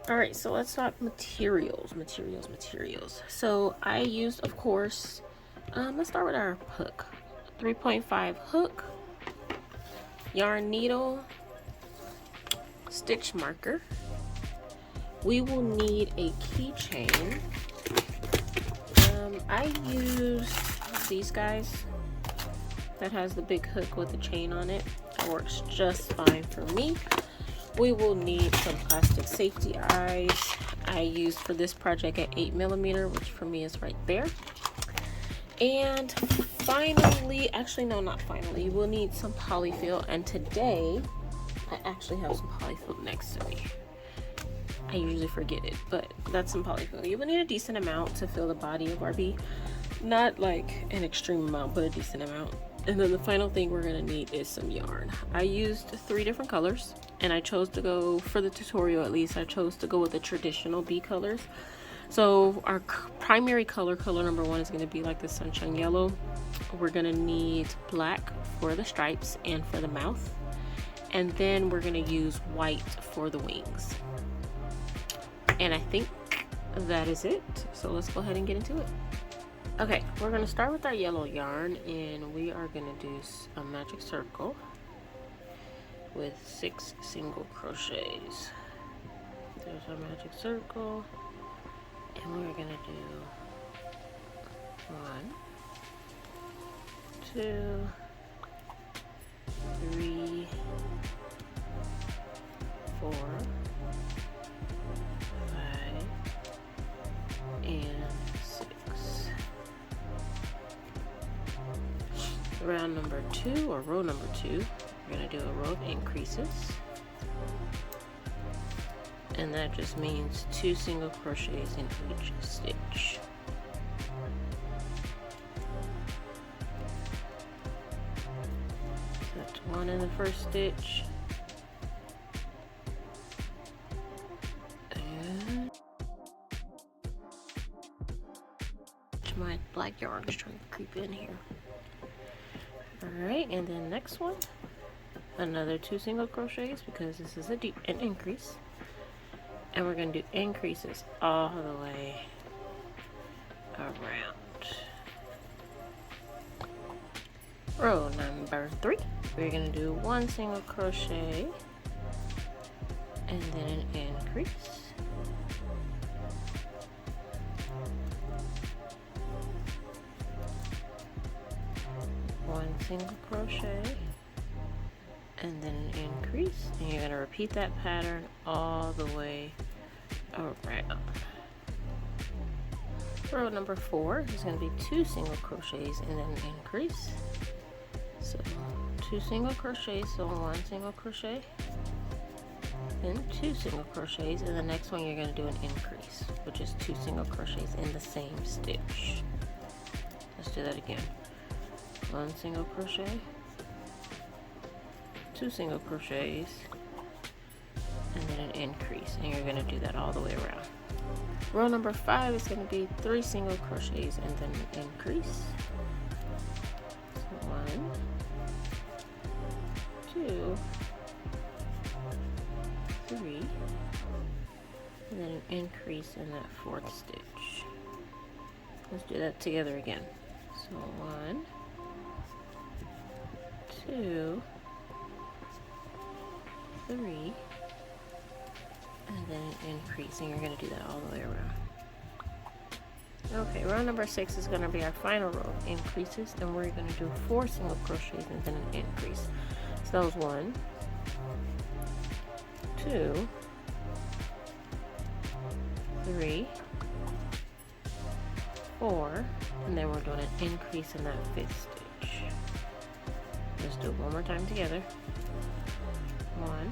All right, so let's talk materials. So I used, of course, let's start with our hook. 3.5 hook, yarn needle, stitch marker. We will need a keychain. I used these guys that has the big hook with the chain on it. That works just fine for me. We will need some plastic safety eyes. I used for this project at 8mm, which for me is right there. And finally, actually no, not finally, we'll need some polyfill. And today, I actually have some polyfill next to me. I usually forget it, but that's some polyfill. You will need a decent amount to fill the body of our bee. Not like an extreme amount, but a decent amount. And then the final thing we're gonna need is some yarn. I used 3 different colors, and I chose to go, for the tutorial at least, I chose to go with the traditional bee colors. So our primary color number 1 is gonna be like the sunshine yellow. We're gonna need black for the stripes and for the mouth. And then we're gonna use white for the wings. And I think that is it. So let's go ahead and get into it. Okay, we're gonna start with our yellow yarn, and we are gonna do a magic circle with 6 single crochets. There's our magic circle, and we're gonna do 1, 2, 3, 4, 5, and 6. Round number 2, or row number 2, we're going to do a row of increases, and that just means 2 single crochets in each stitch. So that's 1 in the first stitch, and my black yarn is trying to creep in here. Alright, and then next one, another 2 single crochets, because this is an increase, and we're going to do increases all the way around. Row number 3, we're going to do 1 single crochet and then an increase. Single crochet and then an increase, and you're going to repeat that pattern all the way around. Row number 4 is going to be 2 single crochets and then an increase. So 2 single crochets, so 1 single crochet, then 2 single crochets, and the next one you're going to do an increase, which is 2 single crochets in the same stitch. Let's do that again. 1 single crochet, 2 single crochets, and then an increase, and you're going to do that all the way around. Row number 5 is going to be 3 single crochets and then an increase. So 1, 2, 3, and then an increase in that 4th stitch. Let's do that together again. So 1, 2, 3, and then an increase, and you're going to do that all the way around. Okay, row number 6 is going to be our final row of increases, and we're going to do 4 single crochets and then an increase. So that was 1, 2, 3, 4, and then we're doing an increase in that 5th stitch. Let's do it one more time together. 1,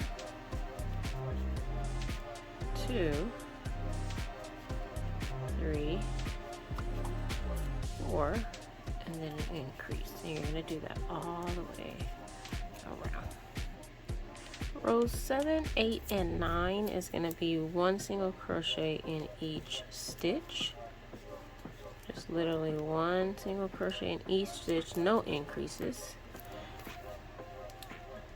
2, 3, 4, and then an increase. And you're going to do that all the way around. Rows 7, 8, and 9 is going to be 1 single crochet in each stitch. Just literally 1 single crochet in each stitch, no increases,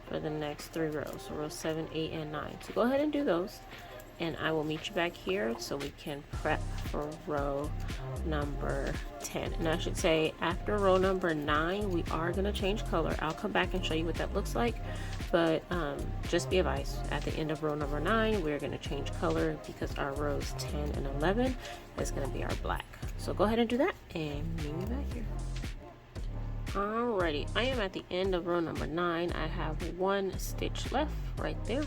for the next 3 rows. So rows 7, 8, and 9. So go ahead and do those. and I will meet you back here so we can prep for row number 10. And I should say after row number 9 we are going to change color. I'll come back and show you what that looks like, but just be advised, at the end of row number 9 we're going to change color because our rows 10 and 11 is going to be our black. So go ahead and do that and meet me back here. Alrighty, I am at the end of row number 9. I have 1 stitch left right there,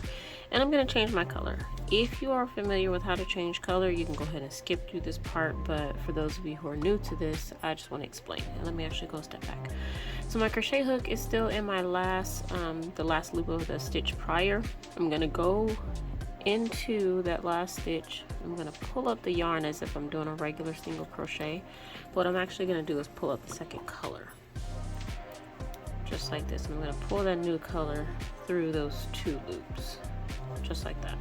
and I'm going to change my color. If you are familiar with how to change color, you can go ahead and skip through this part, but for those of you who are new to this, I just want to explain. And let me actually go a step back. So my crochet hook is still in my last the last loop of the stitch prior. I'm going to go into that last stitch. I'm going to pull up the yarn as if I'm doing a regular single crochet. What I'm actually going to do is pull up the second color, just like this. I'm going to pull that new color through those 2 loops, just like that.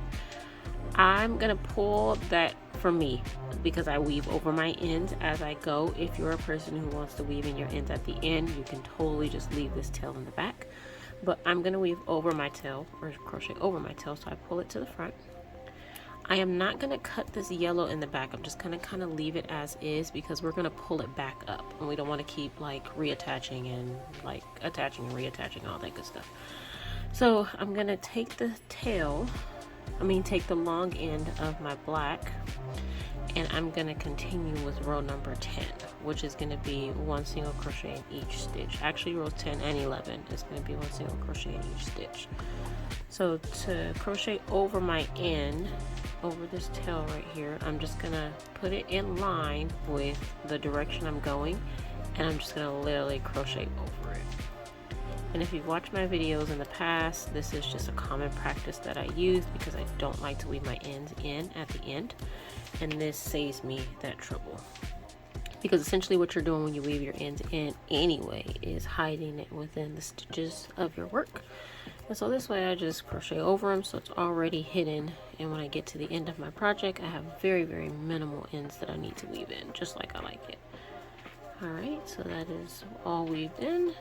I'm going to pull that for me because I weave over my ends as I go. If you're a person who wants to weave in your ends at the end, you can totally just leave this tail in the back, but I'm going to weave over my tail, or crochet over my tail, so I pull it to the front. I am not going to cut this yellow in the back. I'm just going to kind of leave it as is because we're going to pull it back up, and we don't want to keep like reattaching and like attaching and reattaching, all that good stuff. So I'm going to take the tail, take the long end of my black, and I'm going to continue with row number 10, which is going to be 1 single crochet in each stitch. Actually, rows 10 and 11 is going to be 1 single crochet in each stitch. So to crochet over my end, over this tail right here, I'm just gonna put it in line with the direction I'm going, and I'm just gonna literally crochet over it. And if you've watched my videos in the past, this is just a common practice that I use because I don't like to weave my ends in at the end, and this saves me that trouble. Because essentially what you're doing when you weave your ends in anyway is hiding it within the stitches of your work. And so this way I just crochet over them so it's already hidden, and when I get to the end of my project I have very, very minimal ends that I need to weave in, just like I like it. Alright, so that is all weaved in,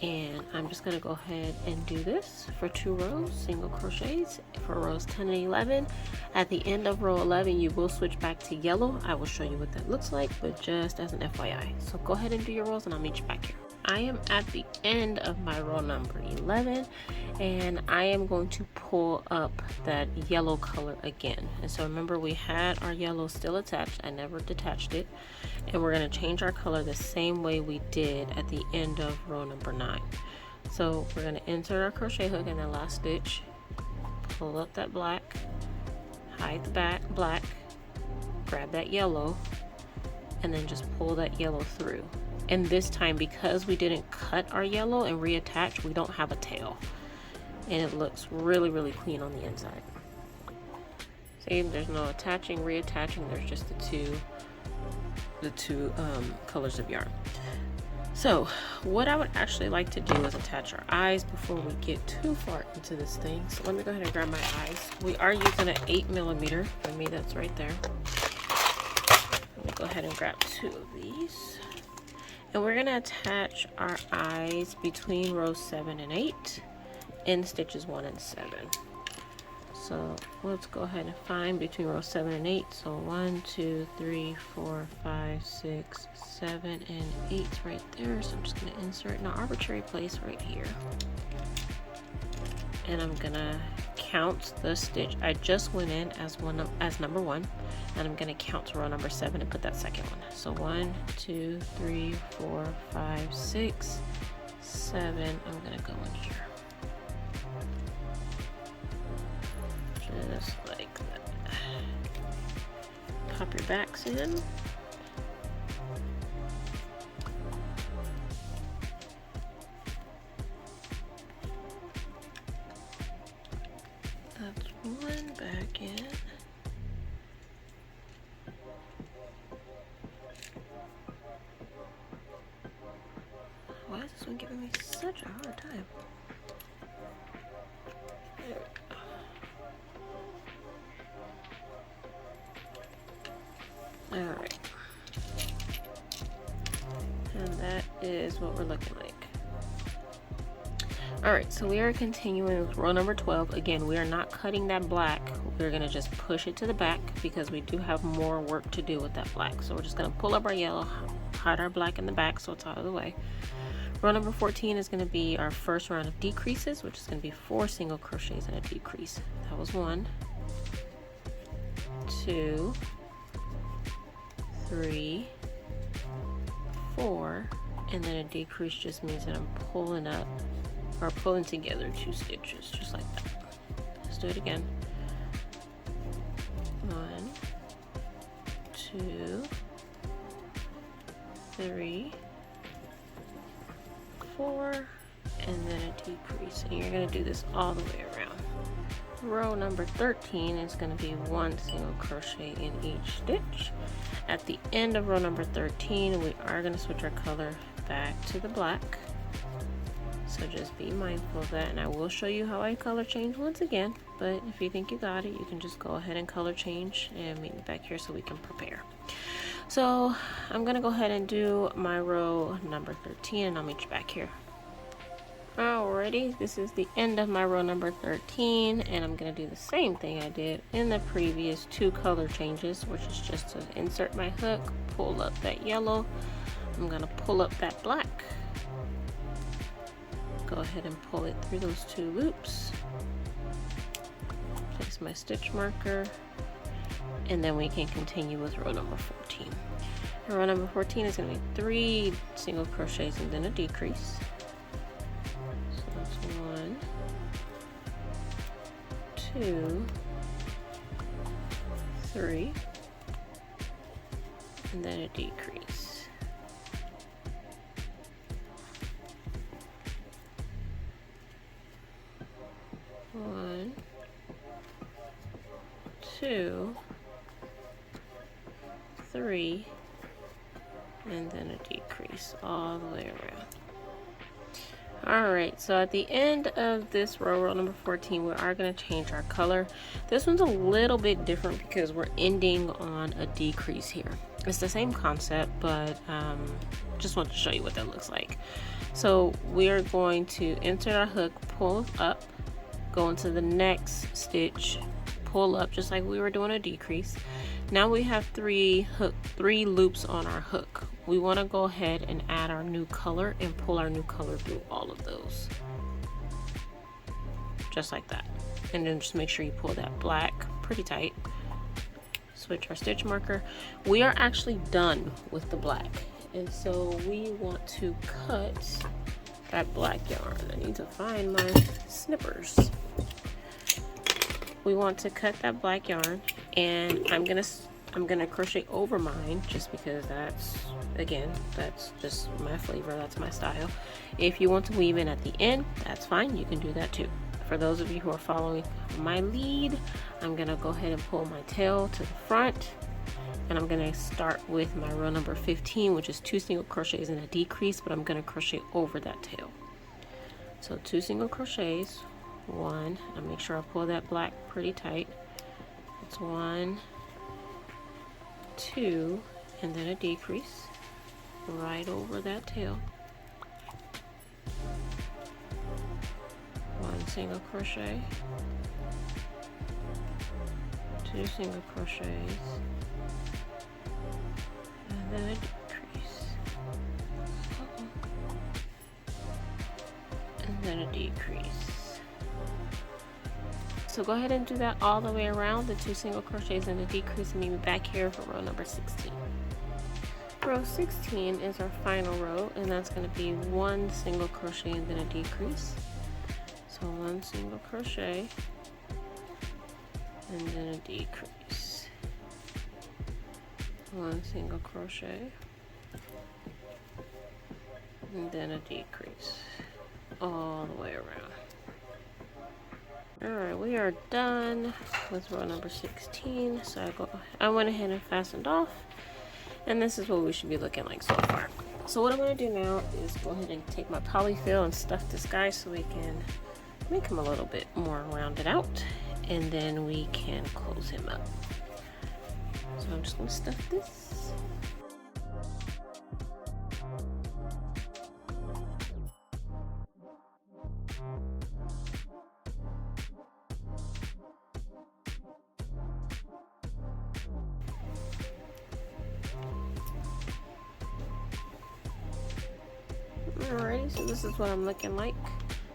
and I'm just going to go ahead and do this for 2 rows, single crochets for rows 10 and 11. At the end of row 11 you will switch back to yellow. I will show you what that looks like, but just as an FYI. So go ahead and do your rows and I'll meet you back here. I am at the end of my row number 11, and I am going to pull up that yellow color again. And so remember, we had our yellow still attached. I never detached it, and we're going to change our color the same way we did at the end of row number 9. So we're going to insert our crochet hook in the last stitch, pull up that black, hide the back black, grab that yellow, and then just pull that yellow through. And this time, because we didn't cut our yellow and reattach, we don't have a tail, and it looks really, really clean on the inside. See, there's no attaching, reattaching, there's just the two colors of yarn. So what I would actually like to do is attach our eyes before we get too far into this thing. So let me go ahead and grab my eyes. We are using an 8mm. For me, that's right there. Let me go ahead and grab 2 of these. And we're going to attach our eyes between rows 7 and 8 in stitches 1 and 7. So let's go ahead and find between rows 7 and 8. So 1, 2, 3, 4, 5, 6, 7, and 8 right there. So I'm just going to insert in an arbitrary place right here. And I'm going to count the stitch. I just went in as number 1. And I'm going to count to row number 7 and put that second one. So 1, 2, 3, 4, 5, 6, 7. I'm going to go in here. Just like that. Pop your backs in. That's 1 back in. Why is this one giving me such a hard time? There we go. Alright. And that is what we're looking like. All right, so we are continuing with row number 12. Again, we are not cutting that black. We're gonna just push it to the back because we do have more work to do with that black. So we're just gonna pull up our yellow, hide our black in the back so it's out of the way. Row number 14 is gonna be our first round of decreases, which is gonna be 4 single crochets and a decrease. That was 1, 2, 3, 4, and then a decrease just means that I'm pulling up or pulling together 2 stitches, just like that. Let's do it again. 1, 2, 3, 4, and then a decrease. And you're going to do this all the way around. Row number 13 is going to be 1 single crochet in each stitch. At the end of row number 13, we are going to switch our color back to the black. So just be mindful of that, and I will show you how I color change once again, but if you think you got it, you can just go ahead and color change and meet me back here so we can prepare. So I'm gonna go ahead and do my row number 13 and I'll meet you back here. Alrighty, this is the end of my row number 13, and I'm gonna do the same thing I did in the previous 2 color changes, which is just to insert my hook, pull up that yellow, I'm gonna pull up that black, go ahead and pull it through those 2 loops, place my stitch marker, and then we can continue with row number 14. And row number 14 is going to be 3 single crochets and then a decrease. So that's 1, 2, 3, and then a decrease. 1, 2, 3, and then a decrease all the way around. Alright, so at the end of this row number 14, we are going to change our color. This one's a little bit different because we're ending on a decrease here. It's the same concept, but just want to show you what that looks like. So we are going to insert our hook, pull up, go into the next stitch, pull up just like we were doing a decrease. Now we have 3 loops on our hook. We want to go ahead and add our new color and pull our new color through all of those, just like that. And then just make sure you pull that black pretty tight. Switch our stitch marker. We are actually done with the black, and so we want to cut that black yarn. I need to find my snippers. We want to cut that black yarn, and I'm gonna crochet over mine just because that's just my flavor, that's my style. If you want to weave in at the end, that's fine, you can do that too. For those of you who are following my lead, I'm gonna go ahead and pull my tail to the front, and I'm gonna start with my row number 15, which is 2 single crochets and a decrease, but I'm gonna crochet over that tail. So 2 single crochets, 1, and make sure I pull that black pretty tight. It's 1, 2, and then a decrease right over that tail. 1 single crochet, 2 single crochets, and then a decrease, and then a decrease. So go ahead and do that all the way around, the 2 single crochets and a decrease, and meet me back here for row number 16. Row 16 is our final row, and that's going to be 1 single crochet and then a decrease. So 1 single crochet and then a decrease, 1 single crochet and then a decrease all the way around. Alright, we are done with row number 16, so I went ahead and fastened off, and this is what we should be looking like so far. So what I'm going to do now is go ahead and take my polyfill and stuff this guy so we can make him a little bit more rounded out, and then we can close him up. So I'm just going to stuff this. Alrighty, so this is what I'm looking like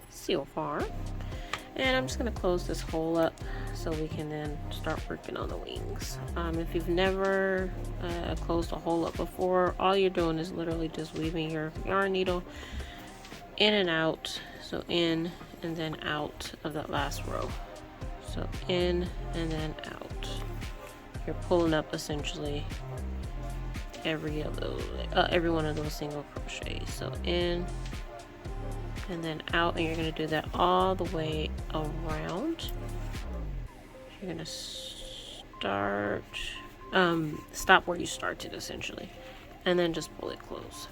so far. And I'm just going to close this hole up so we can then start working on the wings. If you've never closed a hole up before, all you're doing is literally just weaving your yarn needle in and out. So in and then out of that last row. So in and then out. You're pulling up essentially every one of those single crochets. So in and then out, and you're going to do that all the way around. You're going to stop where you started essentially, and then just pull it close.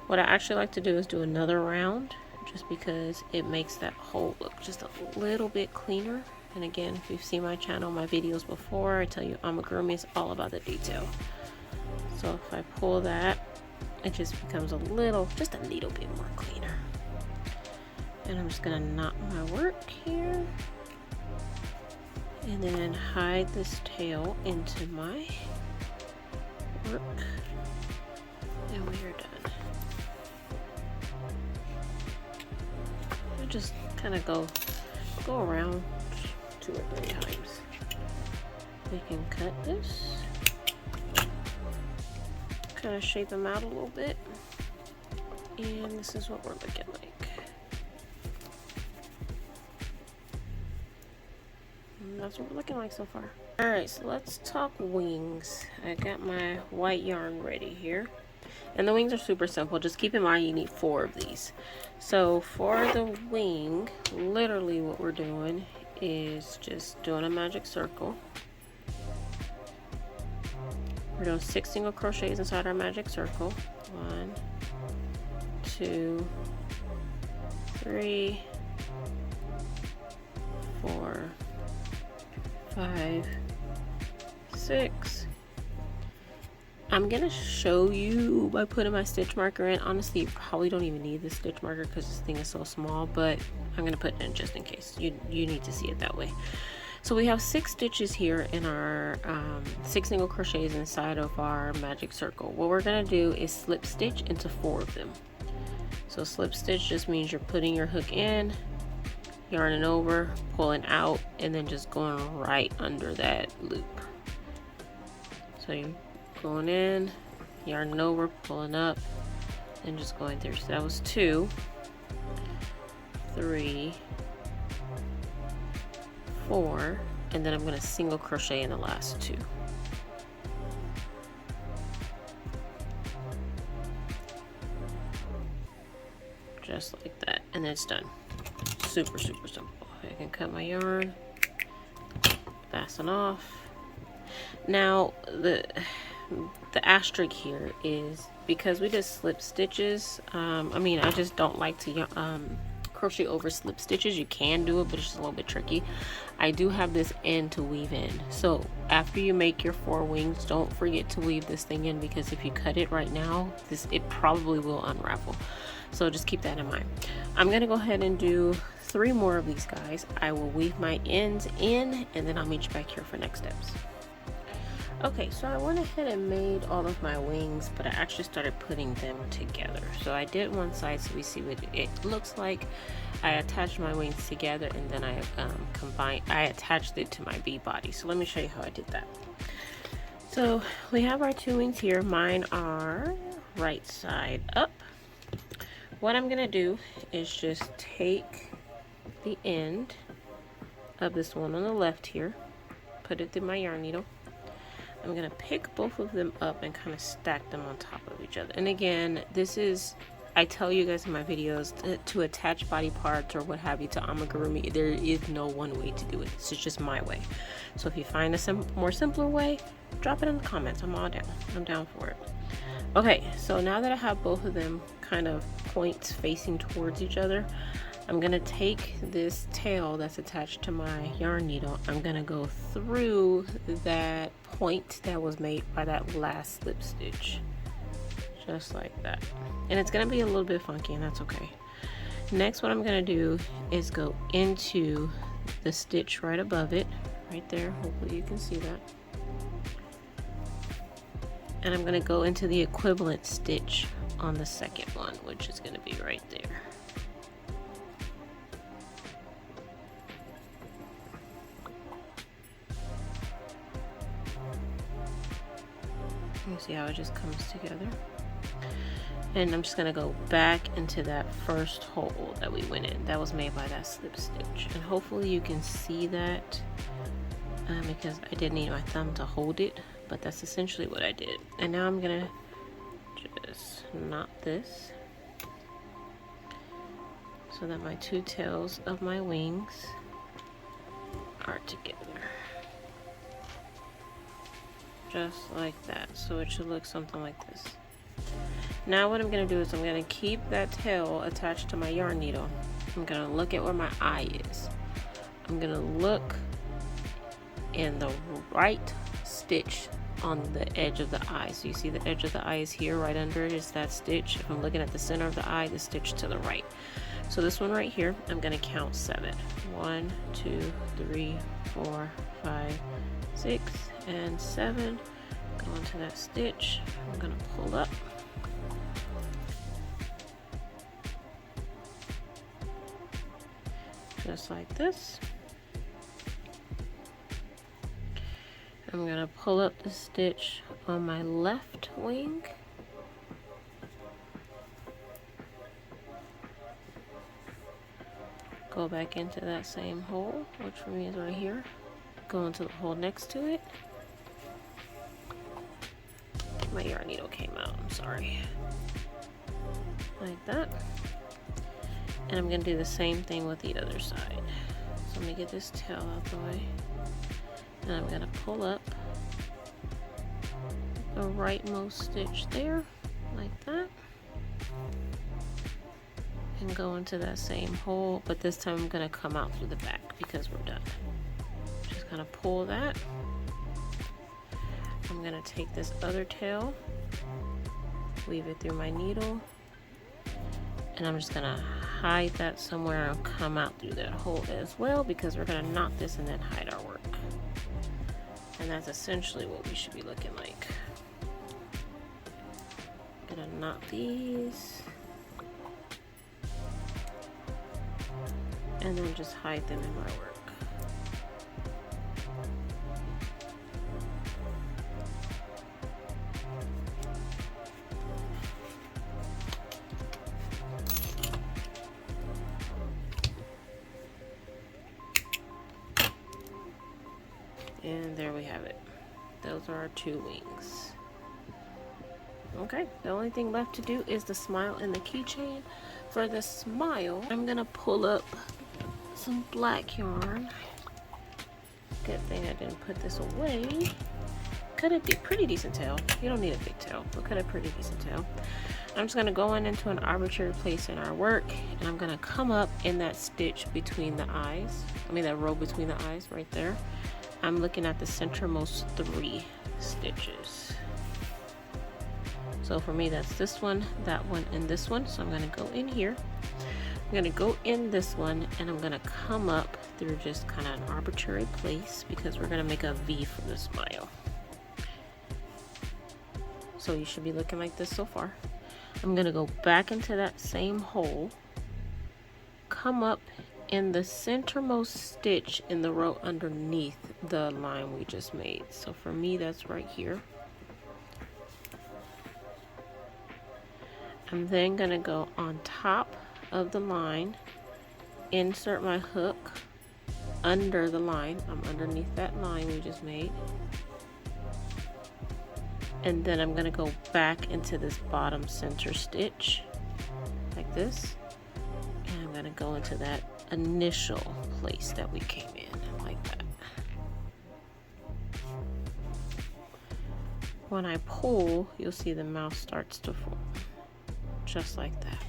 What I actually like to do is do another round, just because it makes that hole look just a little bit cleaner. And again, if you've seen my channel, my videos before, I tell you amigurumi is all about the detail. So if I pull that, it just becomes just a little bit more cleaner. And I'm just gonna knot my work here, and then hide this tail into my work, and we are done. I just kind of go around 2 or 3 times. We can cut this, kind of shape them out a little bit, and this is what we're looking like. That's what we're looking like so far. Alright, so let's talk wings. I got my white yarn ready here. And the wings are super simple. Just keep in mind you need 4 of these. So for the wing, literally what we're doing is just doing a magic circle. We're doing 6 single crochets inside our magic circle. 1, 2, 3, 4, 5, 6. I'm gonna show you by putting my stitch marker in. Honestly, you probably don't even need this stitch marker because this thing is so small, but I'm gonna put it in just in case. You need to see it that way. So we have 6 stitches here in our 6 single crochets inside of our magic circle. What we're gonna do is slip stitch into 4 of them. So slip stitch just means you're putting your hook in, yarning over, pulling out, and then just going right under that loop. So you're going in, yarning over, pulling up, and just going through. So that was 2, 3, 4, and then I'm going to single crochet in the last 2. Just like that, and then it's done. Super simple. I can cut my yarn, fasten off. Now the asterisk here is because we just slip stitches. I just don't like to crochet over slip stitches. You can do it, but it's just a little bit tricky. I do have this end to weave in, so after you make your 4 wings, don't forget to weave this thing in, because if you cut it right now, it probably will unravel. So just keep that in mind. I'm gonna go ahead and do 3 more of these guys. I will weave my ends in, and then I'll meet you back here for next steps. Okay, so I went ahead and made all of my wings, but I actually started putting them together. So I did one side so we see what it looks like. I attached my wings together, and then I attached it to my bee body. So let me show you how I did that. So we have our 2 wings here. Mine are right side up. What I'm gonna do is just take the end of this one on the left here, put it through my yarn needle. I'm gonna pick both of them up and kind of stack them on top of each other. And again, this is, I tell you guys in my videos, to attach body parts or what have you to amigurumi, there is no one way to do it. This is just my way. So if you find a more simpler way, drop it in the comments. I'm all down. I'm down for it. Okay, so now that I have both of them kind of points facing towards each other, I'm gonna take this tail that's attached to my yarn needle. I'm gonna go through that point that was made by that last slip stitch, just like that. And it's gonna be a little bit funky, and that's okay. Next, what I'm gonna do is go into the stitch right above it, right there. Hopefully you can see that. And I'm gonna go into the equivalent stitch on the second one, which is going to be right there. You see how it just comes together? And I'm just going to go back into that first hole that we went in. That was made by that slip stitch. And hopefully you can see that because I did need my thumb to hold it, but that's essentially what I did. And now I'm going to just knot this so that my two tails of my wings are together. Just like that. So it should look something like this. Now what I'm going to do is I'm going to keep that tail attached to my yarn needle. I'm going to look at where my eye is. I'm going to look in the right stitch on the edge of the eye. So you see the edge of the eye is here, right under it is that stitch. If I'm looking at the center of the eye, the stitch to the right. So this one right here, I'm going to count 7. 1, 2, 3, 4, 5, 6, and 7. Go into that stitch. I'm going to pull up. Just like this. I'm going to pull up the stitch on my left wing. Go back into that same hole, which for me is right here. Go into the hole next to it. My yarn needle came out, I'm sorry. Like that. And I'm going to do the same thing with the other side. So I'm going to get this tail out the way. And I'm going to pull up the rightmost stitch there, like that. And go into that same hole, but this time I'm going to come out through the back because we're done. Just going to pull that. I'm going to take this other tail, weave it through my needle, and I'm just going to hide that somewhere and come out through that hole as well, because we're going to knot this and then hide our work. And that's essentially what we should be looking like. I'm going to knot these and then just hide them in my work. And there we have it. Those are our 2 wings. Okay, the only thing left to do is the smile and the keychain. For the smile, I'm gonna pull up some black yarn. Good thing I didn't put this away. Cut a pretty decent tail. You don't need a big tail, but cut a pretty decent tail. I'm just gonna go into an arbitrary place in our work, and I'm gonna come up in that stitch between the eyes. I mean that row between the eyes right there. I'm looking at the centermost 3 stitches. So for me, that's this one, that one, and this one. So I'm going to go in here. I'm going to go in this one, and I'm going to come up through just kind of an arbitrary place because we're going to make a V for the smile. So you should be looking like this so far. I'm going to go back into that same hole, come up in the centermost stitch in the row underneath the line we just made. So for me, that's right here. I'm then gonna go on top of the line, insert my hook under the line. I'm underneath that line we just made. And then I'm gonna go back into this bottom center stitch like this. And I'm gonna go into that initial place that we came in, like that. When I pull, you'll see the mouth starts to form, just like that.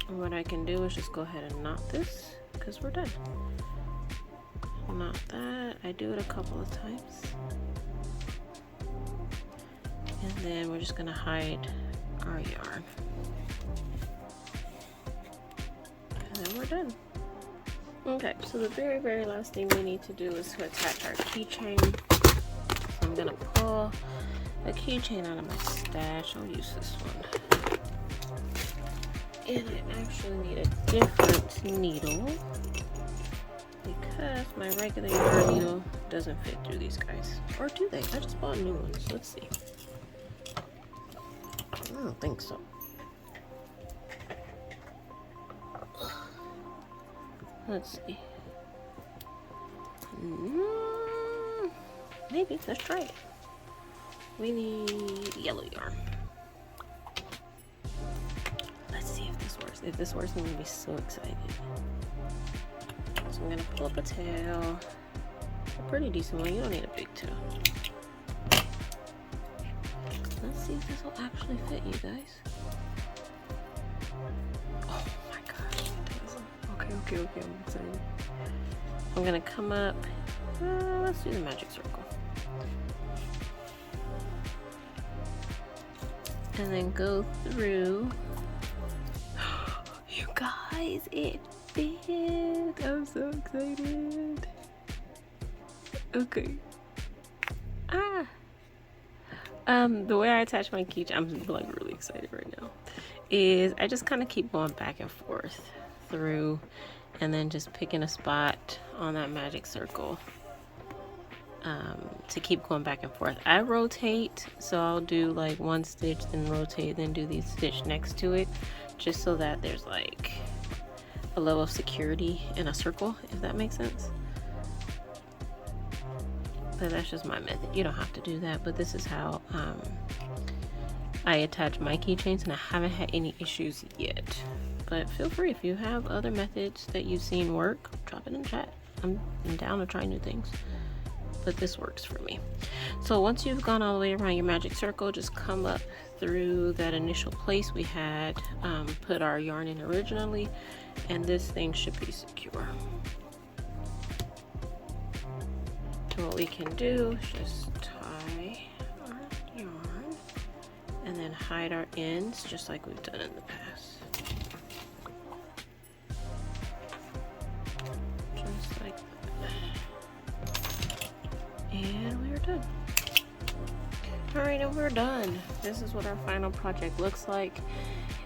And what I can do is just go ahead and knot this, because we're done. Knot that. I do it a couple of times. And then we're just gonna hide our yarn. And then we're done. Okay, so the very last thing we need to do is to attach our keychain. So I'm gonna pull a keychain out of my stash. I'll use this one. And I actually need a different needle because my regular yarn needle doesn't fit through these guys. Or do they? I just bought new ones. Let's see. I don't think so. Let's see. Maybe. Let's try it. We need yellow yarn. Let's see if this works. If this works, I'm gonna be so excited. So I'm gonna pull up a tail. A pretty decent one. You don't need a big tail. Let's see if this will actually fit, you guys. Oh my gosh, it does. Okay, I'm excited. I'm gonna come up. Let's do the magic circle. And then go through. You guys, it fit. I'm so excited. Okay. The way I attach my keychain, I'm like really excited right now, is I just kind of keep going back and forth through and then just picking a spot on that magic circle to keep going back and forth. I rotate, so I'll do like one stitch, then rotate, then do the stitch next to it, just so that there's like a level of security in a circle, if that makes sense. But that's just my method. You don't have to do that, but this is how I attach my keychains, and I haven't had any issues yet. But feel free, if you have other methods that you've seen work, drop it in chat. I'm down to try new things, but this works for me. So once you've gone all the way around your magic circle, just come up through that initial place we had put our yarn in originally, and this thing should be secure. So what we can do is just tie our yarn and then hide our ends just like we've done in the past. Just like that. And we're done. Alright, and we're done. This is what our final project looks like.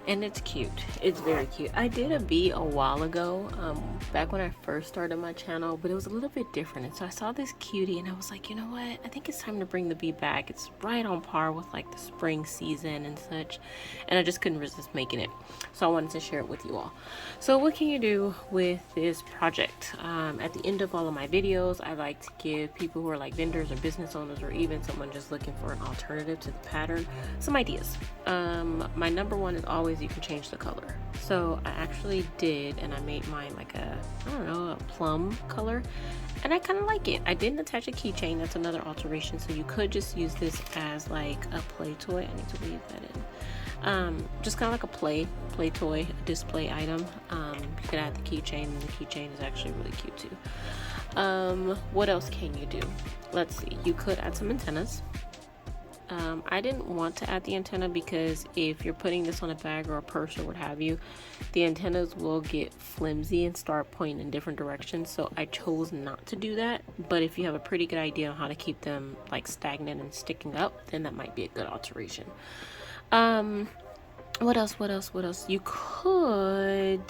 And it's cute. It's very cute. I did a bee a while ago, back when I first started my channel, but it was a little bit different. And so I saw this cutie and I was like, you know what? I think it's time to bring the bee back. It's right on par with like the spring season and such. And I just couldn't resist making it. So I wanted to share it with you all. So what can you do with this project? At the end of all of my videos, I like to give people who are like vendors or business owners, or even someone just looking for an alternative to the pattern, some ideas. My number one is always you can change the color. So I actually did, and I made mine like a, I don't know, a plum color, and I kind of like it. I didn't attach a keychain. That's another alteration. So you could just use this as like a play toy. I need to leave that in. Just kind of like a play toy, a display item. You could add the keychain, and the keychain is actually really cute too. What else can you do? Let's see. You could add some antennas. I didn't want to add the antenna because if you're putting this on a bag or a purse or what have you, the antennas will get flimsy and start pointing in different directions. So I chose not to do that. But if you have a pretty good idea on how to keep them like stagnant and sticking up, then that might be a good alteration. What else? You could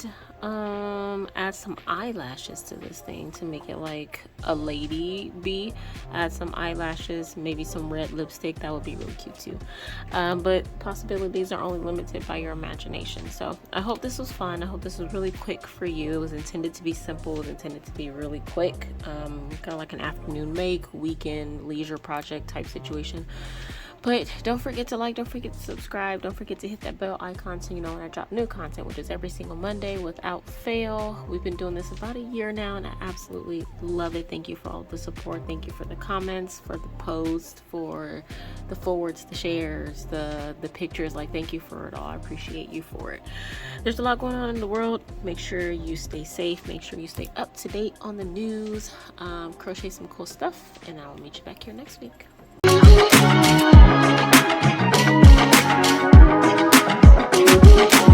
add some eyelashes to this thing to make it like a lady bee. Add some eyelashes, maybe some red lipstick. That would be really cute too. But possibilities are only limited by your imagination. So I hope this was fun. I hope this was really quick for you. It was intended to be simple. It was intended to be really quick, kind of like an afternoon make, weekend leisure project type situation. But don't forget to like, don't forget to subscribe, don't forget to hit that bell icon so you know when I drop new content, which is every single Monday without fail. We've been doing this about a year now, and I absolutely love it. Thank you for all the support. Thank you for the comments, for the posts, for the forwards, the shares, the pictures. Like, thank you for it all. I appreciate you for it. There's a lot going on in the world. Make sure you stay safe. Make sure you stay up to date on the news. Crochet some cool stuff, and I'll meet you back here next week. Thank you.